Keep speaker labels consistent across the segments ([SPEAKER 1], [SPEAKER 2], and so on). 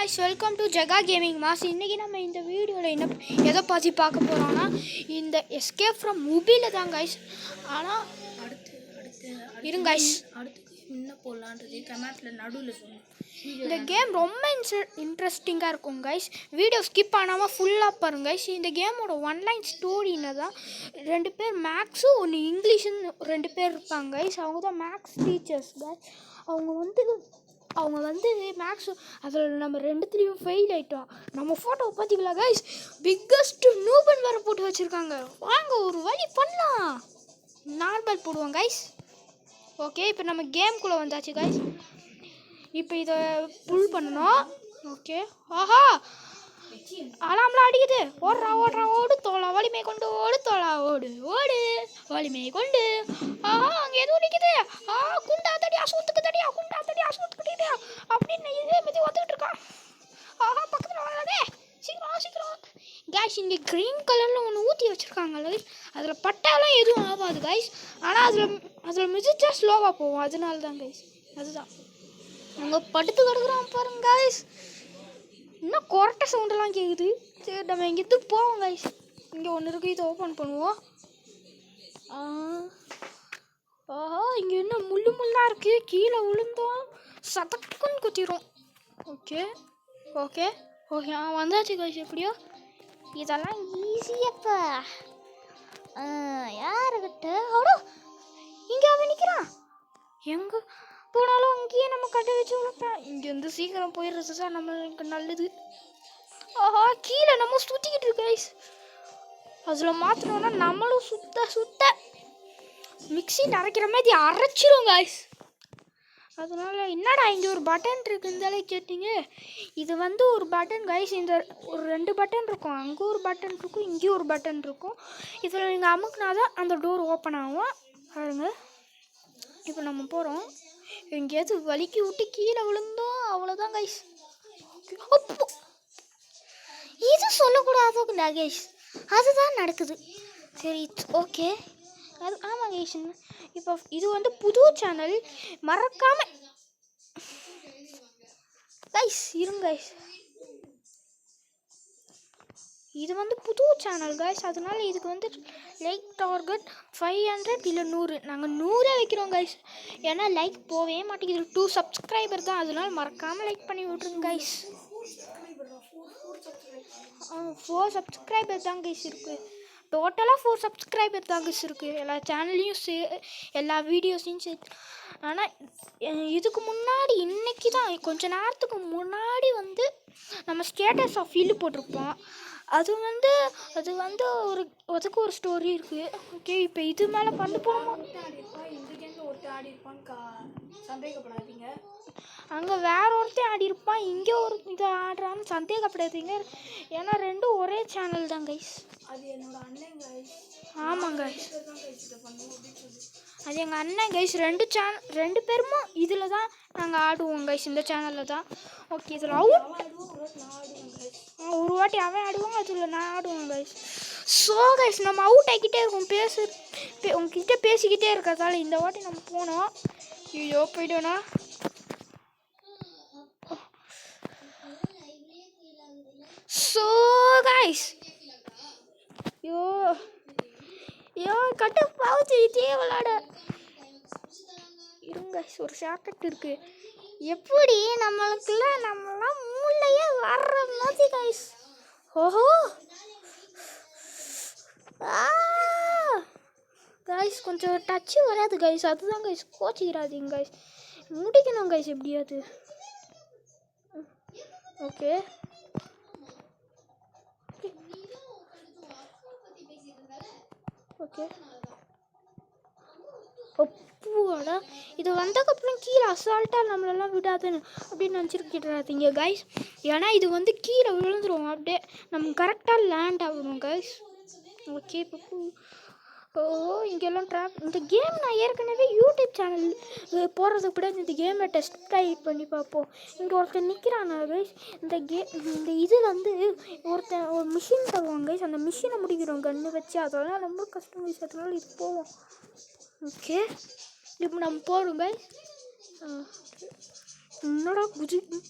[SPEAKER 1] guys, welcome to Jaga Gaming Mass. இன்னைக்கு நம்ம இந்த வீடியோல எதை பத்தி பார்க்க போறோம்னா இந்த எஸ்கேப் ஃப்ரம் மூபில தான் guys. ஆனா அடுத்து இருங்க guys. அடுத்து என்ன போலாம்ன்றது கமெண்ட்ல நடுவுல சொல்லுங்க. இந்த கேம் ரொம்ப இன்ட்ரெஸ்டிங்கா இருக்கும் guys. வீடியோ ஸ்கிப் பண்ணாம ஃபுல்லா பாருங்க guys. இந்த கேமோட ஒன்லைன் ஸ்டோரினா தான் ரெண்டு பேர் மேக்ஸ் ஒன்னு இங்கிலீஷ்னு ரெண்டு பேர் இருப்பாங்க guys. அவங்க தான் மேக்ஸ் டீச்சர்ஸ் guys. அவங்க வந்து மேக்ஸ் அதில் நம்ம ரெண்டுத்துலேயும் ஃபெயில் ஆகிட்டோம். நம்ம ஃபோட்டோவை பார்த்தீங்களா கைஸ், பிக்கஸ்ட் நூபன் வேறு போட்டு வச்சுருக்காங்க. வாங்க ஒரு வழி பண்ணலாம். நார்மல் போடுவோம் கைஸ். ஓகே, இப்போ நம்ம கேம்குள்ளே வந்தாச்சு கைஸ். இப்போ இதை புல் பண்ணணும். ஓகே, ஆஹா அலாம்லாம் அடிக்குது. ஓடுறா ஓடுறா ஓடு தோளா வலிமை கொண்டு ஓடு தோளா ஓடு ஓடு வலிமை கொண்டு. ஆஹா அங்கே எதுவும் நிற்குது. குண்டா தடியா சூத்துக்கு தடியா குண்டா தடியா சூத்துக்கு தடியா அப்படின்னு இதே மீதி வந்துக்கிட்டு இருக்கான். ஆஹா பக்கத்தில் வராதே, சீக்கிரம் சீக்கிரம். கேஷ் இங்கே க்ரீன் கலரில் ஒன்று ஊற்றி வச்சுருக்காங்க கைஸ். அதில் பட்டாலாம் எதுவும் ஆகாது கைஸ். ஆனால் அதில் மிதிச்சா ஸ்லோவாக போவோம். அதனால தான் கைஸ். அதுதான் அங்கே படுத்து கிடக்குறான் பாருங்க கைஸ். இன்னும் கொரட்டை சவுண்டெல்லாம் கேட்குது. சரி நம்ம இங்கேருந்து போவோம் கைஸ். இங்கே ஒன்று இருக்குது, இதை ஓப்பன் பண்ணுவோம். ஆஹா இங்கே என்ன முள்ளாக இருக்குது. கீழே விழுந்தோம் சதக்குன்னு குத்திரும். ஓகே ஓகே ஓகே வந்தாச்சு கைஸ். எப்படியோ இதெல்லாம் ஈஸியப்பா. யாருக்கிட்ட அவ்வளோ இங்கே அவன் நிற்கிறான். எங்கே போனாலும் அங்கேயே நம்ம கட்ட வச்சு விழுப்பேன். இங்கேருந்து சீக்கிரம் போயிடுறது தான் நம்மளுக்கு நல்லது. ஆஹா கீழே நம்ம சுற்றிக்கிட்டு இருக்கு கைஸ். அதில் மாற்றினோன்னா நம்மளும் சுத்த மிக்சியில் அரைக்கிற மாதிரி அரைச்சிரும் கைஸ். அதனால என்னடா இங்கே ஒரு பட்டன் இருக்குந்தாலே கேட்டீங்க. இது வந்து ஒரு பட்டன் கைஸ். இந்த ஒரு 2 பட்டன் இருக்கும். அங்கே ஒரு பட்டன் இருக்கும், இங்கேயும் ஒரு பட்டன் இருக்கும். இதில் நீங்கள் அமுக்குனா தான் அந்த டோர் ஓப்பன் ஆகும். பாருங்க, இப்போ நம்ம போகிறோம். எங்கேயாவது வலிக்கி விட்டு கீழே விழுந்தோம் அவ்வளோதான் கைஸ். இது சொல்லக்கூடாது கைஸ், அதுதான் நடக்குது. சரி ஓகே. அது ஆமாம் கைஸ். இப்போ இது வந்து புது சேனல், மறக்காம கைஸ் இருங்க கைஸ். இது வந்து புது சேனல் கைஸ். அதனால இதுக்கு வந்து லைக் டார்கெட் 500 இல்லை 100. நாங்கள் 100 வைக்கிறோம் கைஸ். ஏன்னா லைக் போகவே மாட்டேங்குது. 2 சப்ஸ்கிரைபர் தான். அதனால மறக்காமல் லைக் பண்ணி விட்ருங்க கைஸ். 4 சப்ஸ்கிரைபர் தான் கைஸ் இருக்குது. டோட்டலாக 4 சப்ஸ்கிரைபர் தான் கைஸ் இருக்குது. எல்லா சேனல்லையும் எல்லா வீடியோஸையும் சேர்த்து. ஆனால் இதுக்கு முன்னாடி இன்றைக்கி தான் கொஞ்ச நேரத்துக்கு முன்னாடி வந்து நம்ம ஸ்டேட்டஸ் ஆஃப் ஃபீல்டு போட்டிருப்போம். அது வந்து அதுக்கு ஒரு ஸ்டோரி இருக்குது. ஓகே, இப்போ இது மேலே பண்ண போகணும். இந்த கேமில் ஒருத்தர் ஆடி இருப்பான்னு சந்தேகப்படாதீங்க. அங்கே வேற ஒருத்தர் ஆடி இருப்பான், இங்கே ஒரு இதை ஆடுறான்னு சந்தேகப்படாதீங்க. ஏன்னா ரெண்டும் ஒரே சேனல் தான் கைஸ். அது என்னோட அண்ணன் கைஸ். ஆமாங்க கைஸ், அது எங்கள் அண்ணன் கைஸ். 2 பேருமோ இதில் தான் நாங்கள் ஆடுவோம் கைஸ், இந்த சேனலில் தான். ஓகே, இதில் ஒரு வாட்டி அவன் ஆடுவாங்க, அதில் நான் ஆடுவேன் கைஸ். ஸோ கைஸ் நம்ம அவுட் ஆகிக்கிட்டே இருக்கோம். உங்ககிட்ட பேசிக்கிட்டே இருக்கிறதால இந்த வாட்டி நம்ம போனோம். ஐயோ போய்ட்டோன்னா. ஸோ கைஸ் ஐயோ கட்ட பாவச்சு விளாட இருங்க. ஒரு ஷார்ட்கட் இருக்கு. எப்படி நம்மளாம் மூளையே வர்ற மாதிரி கைஸ். ஓஹோ கைஸ் கொஞ்சம் டச்சு வராது கைஸ். அதுதான் கைஸ், கோச்சிக்கிறாதீங்க கைஸ். முடிக்கணும் கைஸ் எப்படியாவது. ஓகே ஓகே ஒப்புவாடா. இது வந்ததுக்கப்புறம் கீழே அசால்ட்டாக நம்மளெல்லாம் விடாதுன்னு அப்படின்னு நினச்சிருக்கிடாதீங்க கைஸ். ஏன்னா இது வந்து கீழே விழுந்துடும். அப்படியே நம்ம கரெக்டாக லேண்ட் ஆகணும் கைஸ். ஓகே இப்போ இங்கெல்லாம் இந்த கேம் நான் ஏற்கனவே யூடியூப் சேனல் போடுறதுக்கு கூட இந்த கேமை டெஸ்ட் ட்ரைவ் பண்ணி பார்ப்போம். இங்கே ஒருத்தர் நிற்கிறானா கைஸ். இந்த இது வந்து ஒரு மிஷின் தருவாங்க கைஸ். அந்த மிஷினை முடிக்கிறோம் கன்று வச்சு. அதெல்லாம் ரொம்ப கஷ்டம் கைஸ். அதனால இது போவோம். ஓகே, இப்போ நம்ம போகிறோம் கைஸ். என்னடா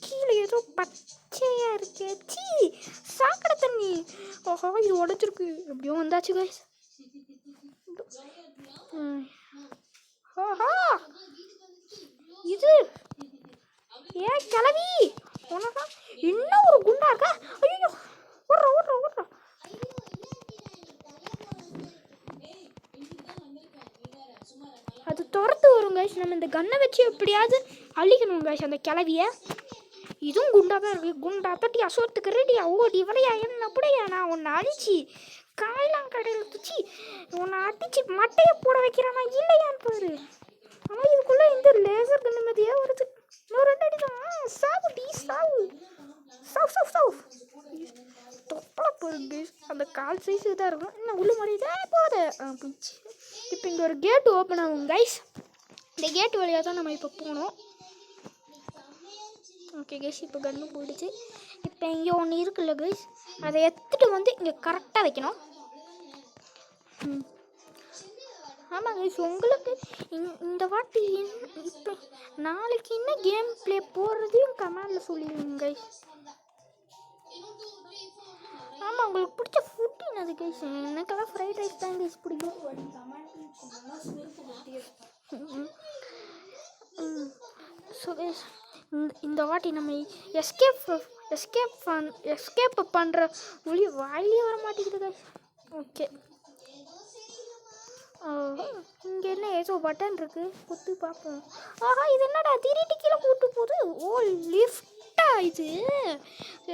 [SPEAKER 1] கீழே ஏதோ பச்சை இருக்கே சீ சாக்கடை தண்ணி. ஓஹோ இது உடைச்சிருக்கு. எப்படியும் வந்தாச்சு கைஸ். ஓஹோ இது ஏன் கிளவி உனக்கா இன்னும் ஒரு குண்டா இருக்கா? ஐயோ ஓடுறா ஓடுறா ஓடுறா. அது துரத்து வரும் கைஸ். நம்ம இந்த கன்னை வச்சு எப்படியாவது அழிக்கணும் கைஸ் அந்த கிளவியை. இதுவும் குண்டா தான் இருக்குது. குண்டா தட்டி அசோத்துக்கு ரெடியா ஓடி வரையா என்ன அப்படியா நான் உன்னை அழிச்சு காயெல்லாம் கடையில் தூச்சி உன்னை அடிச்சு மட்டையை போட வைக்கிறானா இல்லையான்னு பாரு. ஆனால் இதுக்குள்ளே இந்த லேசர் கண்ணு மதியாக வருது. இன்னும் 2 அடி தான். சாவு டி சாவு சாவு சாவு சாவு. தொப்பலை போகுது. அந்த கால் சைஸு தான் இருக்கும். இன்னும் உள்ள மாதிரிதே போகுது. போச்சு. இப்போ இங்கே ஒரு கேட்டு ஓப்பன் ஆகும் கைஸ். இந்த கேட்டு வழியாக தான் நம்ம இப்போ போகணும். ஓகே கைஸ் இப்போ கன்று போயிடுச்சு. இப்போ இங்கே ஒன்று இருக்குல்ல கைஸ், அதை எடுத்துகிட்டு வந்து இங்கே கரெக்டாக வைக்கணும். ஆமாம் கைஸ் உங்களுக்கு இந்த வாட்டி இப்போ நாளைக்கு என்ன கேம் ப்ளே போடுறதையும் கமெண்டில் சொல்லிடுங்க கைஸ். ஆமாம் உங்களுக்கு பிடிச்ச ஃபுட் என்னது கைஸ்? எனக்கெல்லாம் ஃப்ரைட் ரைஸ் தான் கைஸ் பிடிக்கும். ஸோ கைஸ் இந்த வாட்டி நம்ம எஸ்கேப் பண்ணுற ஒளி வாயிலே வர மாட்டேங்குது கைஸ். ஓகே இங்கே என்ன ஏதோ பட்டன் இருக்கு, குத்து பார்ப்போம். ஆஹா இது என்னடா திடீர்னு கீழே கூட்டு போகுது. ஓ லிஃப்டா இது.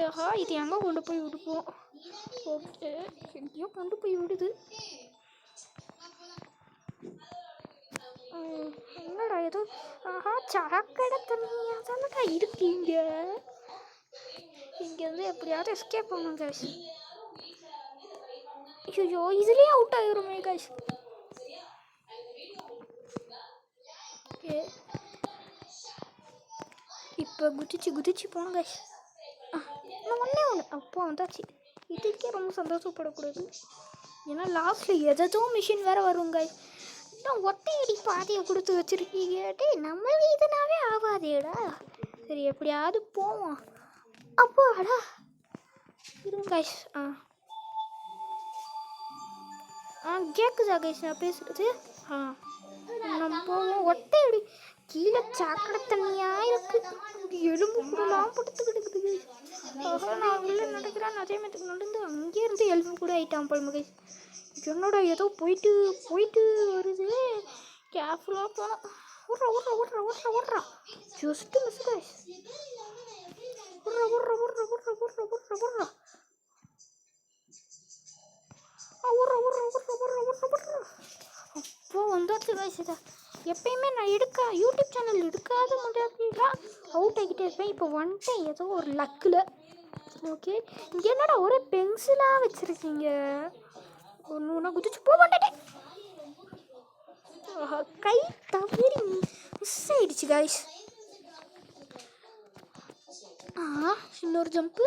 [SPEAKER 1] ஆஹா இது எங்கே கொண்டு போய் விடுப்போம். ஓகே எங்கேயோ கொண்டு போய் விடுது. என்னடா ஏதோ ஆஹா சாக்கடை தண்ணியாக தானடா இருக்கு இங்கே. இங்கேருந்து எப்படியாவது எஸ்கேப் பண்ணணும் கைஸ். ஐயோ இதுலேயே அவுட் ஆகிருமே கைஸ். ஓகே இப்போ குதிச்சு போனோம் கைஸ். இன்னும் ஒன்றே அப்போ வந்தாச்சு. இதுக்கே ரொம்ப சந்தோஷப்படக்கூடாது. ஏன்னா லாஸ்ட்டில் எதோ மிஷின் வேறு வரும் கைஸ். இன்னும் ஒத்தையடி பாதையை கொடுத்து வச்சுருக்கீங்கட்டு நம்மளுக்கு இதனாவே ஆகாதேடா. சரி எப்படியாவது போவோம். அப்போ அடா இருங்க கைஸ். கேட்குதா கைஸ் நான் பேசுகிறது? நம்ம போவோம். ஒத்தையடி கீழே சாக்கடை தண்ணியாக இருக்குது. எலும்பு கூடலாம் படுத்துக்கிட்டு. நான் உள்ள நடக்கிறேன். அதே மாதிரி நடந்து அங்கேருந்து எலும்பு கூட ஆகிட்டான் பழம கைஸ். என்னோட ஏதோ போயிட்டு வருது. கேர்ஃபுல்லாக போனோம். ஓடுறா ஜஸ்ட்டு மிஸ் கைஸ். ஓடுறா அப்போ வந்தாச்சு கைஸ். இதை எப்பயுமே நான் யூடியூப் சேனல் எடுக்காத முடியாதுங்களா அவுட் ஆகிட்டே இருப்பேன். இப்போ வந்துட்டேன் ஏதோ ஒரு லக்கில். ஓகே இங்கே என்னடா ஒரே பென்சிலாக வச்சுருக்கீங்க. ஒன்று குதிச்சு போக மாட்டேன். கை தவறி மிஸ் ஆயிடுச்சு கைஸ். இன்னொரு ஜம்ப்பு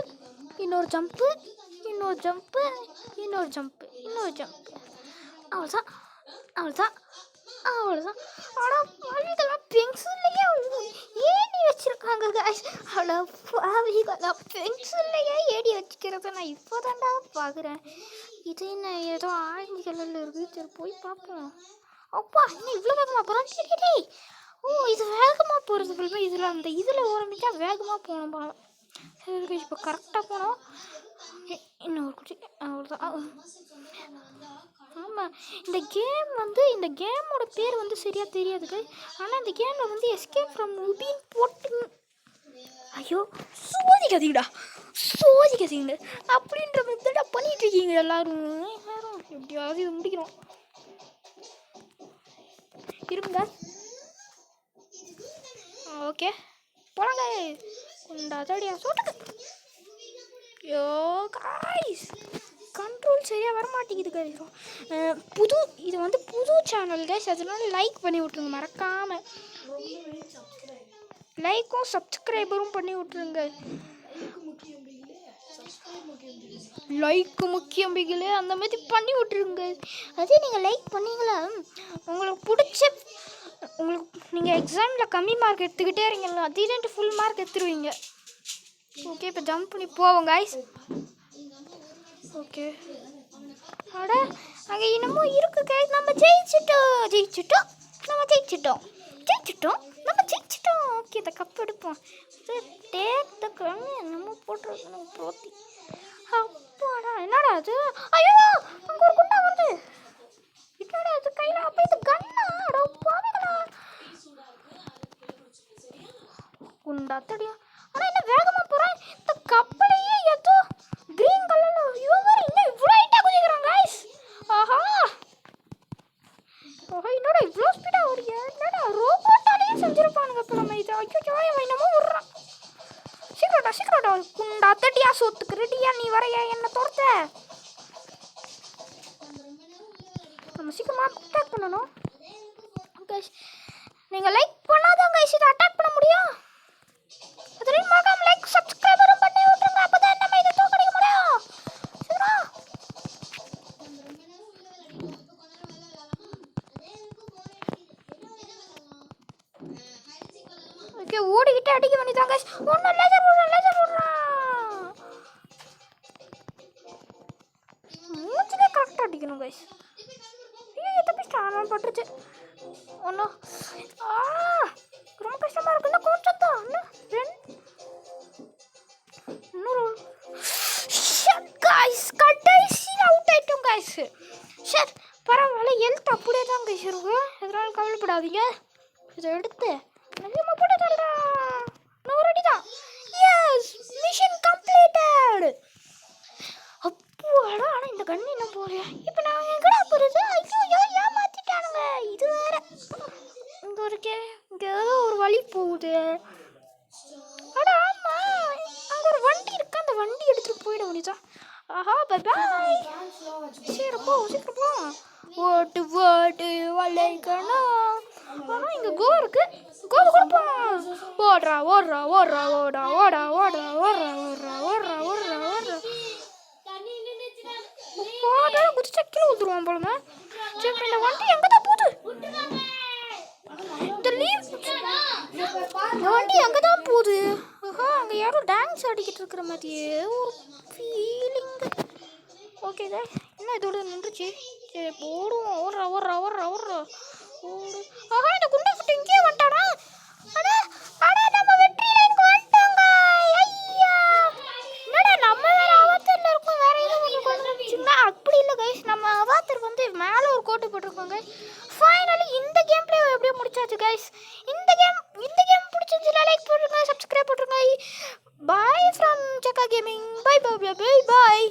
[SPEAKER 1] அவ்வளோதான். ஆனால் இதெல்லாம் பென்சில்லையே ஏடி வச்சுருக்காங்க கைஸ். ஆனால் இதெல்லாம் பென்சில்லையே ஏடி வச்சுக்கிறத நான் இப்போ தான்டா பார்க்குறேன். இது என்ன ஏதோ ஆரஞ்சு கலரில் இருக்குது. சரி போய் பார்ப்போம். அப்பா இன்னும் இவ்வளோ வேகமாக போகிறான். சரி ஓ இது வேகமாக போகிறது போல. இதில் ஓரம்பிச்சா வேகமாக போகணும் போல. சரி இப்போ கரெக்டாக போனோம். இன்னொரு குட்டி அவ்வளோதான். ஆமாம் இந்த கேமோட பேர் வந்து சரியாக தெரியாது. ஆனால் இந்த கேமில் வந்து எஸ்கேப் ஃப்ரம் உபின் போட்டு ஐயோ சோதிக்காதீங்கடா அப்படின்ற மெத்தடா பண்ணிட்டு இருக்கீங்க எல்லாரும். எப்படியாவது இது முடிக்கிறோம் இருங்க. ஓகே போலாங்க. குண்டாதடியா சொல்லுங்க. யோ காய்ஸ் கண்ட்ரோல் சரியாக வரமாட்டேங்குது கைஸ். இது வந்து புது சேனல் கைஸ். அதனால லைக் பண்ணி விட்ருங்க மறக்காமல். லைக்கும் சப்ஸ்கிரைபரும் பண்ணி விட்ருங்க. லைக்கு முக்கியம் பிகிலே அந்த மாதிரி பண்ணி விட்ருங்க. அதே நீங்கள் லைக் பண்ணீங்களா உங்களுக்கு நீங்கள் எக்ஸாமில் கம்மி மார்க் எடுத்துக்கிட்டே இருக்கீங்களா திடீர்னு ஃபுல் மார்க் எடுத்துருவீங்க. ஓகே இப்போ ஜம்ப் பண்ணி போவோம் கைஸ். ஓகே அட அங்கே இன்னமும் இருக்கு கைஸ். நம்ம ஜெயிச்சிட்டோம். ஓகே இந்த கப் எடுப்போம். டேக் த கன் என்னமோ போட்டுருக்கணும் ப்ரோத்தி. அப்பாடா என்னடா அது? ஐயோ அங்கே ஒரு குண்டா வருது. என்னடா அது கையில்? அப்போ இது கன்னா? அட பாவிகளா, குண்டா தெரியும். ஆனால் என்ன வேகமாக போகிறேன். இந்த கப்பலையே ஏதோ கிரீன் கலரில் இவங்க இன்னும் இவ்வளோ ஹைட்டாக குதிக்கிறாங்க கைஸ். ஆஹா என்னடா இவ்வளோ ஸ்பீடாக ஓடிய? என்னடா ரோபோட்டாலேயே செஞ்சுருப்பானுங்க இப்போ நம்ம இது. ஐயோ என்னமோ விட்றான். சீக்கிரட்டா குண்டா தட்டியா சோத்துக்கு ரெடியா நீ வரையா என்ன தோர்த்த? நம்ம சீக்கிரமாக அட்டாக் பண்ணணும் கைஸ். நீங்கள் லைக் பண்ணாதான் கைஸ் இதை அட்டாக் பண்ண முடியும். அதுலேயும் மறக்காம லைக் சப்ஸ்கிரைபரும் பண்ணி விட்டுருங்க. அப்போ தான் நம்ம இதை தோக்கடிக்க முடியும். ஓகே ஓடிக்கிட்டே அடிக்க வேண்டியதான் கைஸ். ஒன்றும் லேசர் விட்றான். மூச்சுக்கே கரெக்டாக அடிக்கணும் கைஸ். ஐயோ தப்பிச்சிட்டான் பட்டுருச்சு. ஒன்றும் ரொம்ப கஷ்டமாக இருக்கு. இன்னும் கொஞ்சம் தான். கடைசியில் அவுட் ஆயிட்டோம் கைஸ். சார் பரவாயில்ல, ஹெல்த் அப்படியே தான் கைஸ் இருக்கு. எதனால கவலைப்படாதீங்க. இதை எடுத்து நம்ம போட்டு தரலாம். நான் ரெடி தான். S mission completed. அப்போடா ஆனால் இந்த கண்ணு என்ன போகலையா? இப்போ நான் எங்கடா போகிறது? ஐயோ ஏமாத்திட்டானுங்க. இது வேற இங்கே இருக்கே. இங்கே ஏதோ ஒரு வழி போகுது. அட ஆமாம், அங்கே ஒரு வண்டி இருக்கு. அந்த வண்டி எடுத்துகிட்டு போயிட வேண்டியதான். ஆஹா பை பாய். சீக்கிரம் போ. ஓட்டு வளைக்கணும். ஆனால் இங்கே கோ இருக்கு. கோவை கொடுப்போம். ஓடுறா. குதிச்சா கீழே ஊத்துருவான் போலுங்க. சரி இந்த வண்டி எங்கே தான் போகுது? இந்த வண்டி எங்கே தான் போகுது? அங்கே யாரும் டான்ஸ் ஆடிக்கிட்டு இருக்கிற மாதிரியே ஒரு ஃபீலிங். ஓகே என்ன இதோட நின்றுச்சு. சரி ஓடுவோம். ஓடுறா. ஓடு. இந்த குண்டை விட்டு இங்கேயே வந்துட்டானா? அட நம்ம வெற்றி லைனுக்கு வந்துட்டாங்க. ஐயா என்னடா நம்ம வேற அவத்தரில் இருக்கோம். வேற எதுவும் கொண்டு அப்படி இல்லை கைஸ். நம்ம அவத்தர் வந்து மேலே ஒரு கோட்டு போட்டிருக்கோங்க. ஃபைனலி இந்த கேம் பிளே எப்படியோ முடிச்சாச்சு கைஸ். இந்த கேம் பிடிச்சிருந்துச்சுன்னா லைக் போட்டுருங்க, சப்ஸ்கிரைப் போட்டுருங்க. Bye from Sakka gaming. Bye.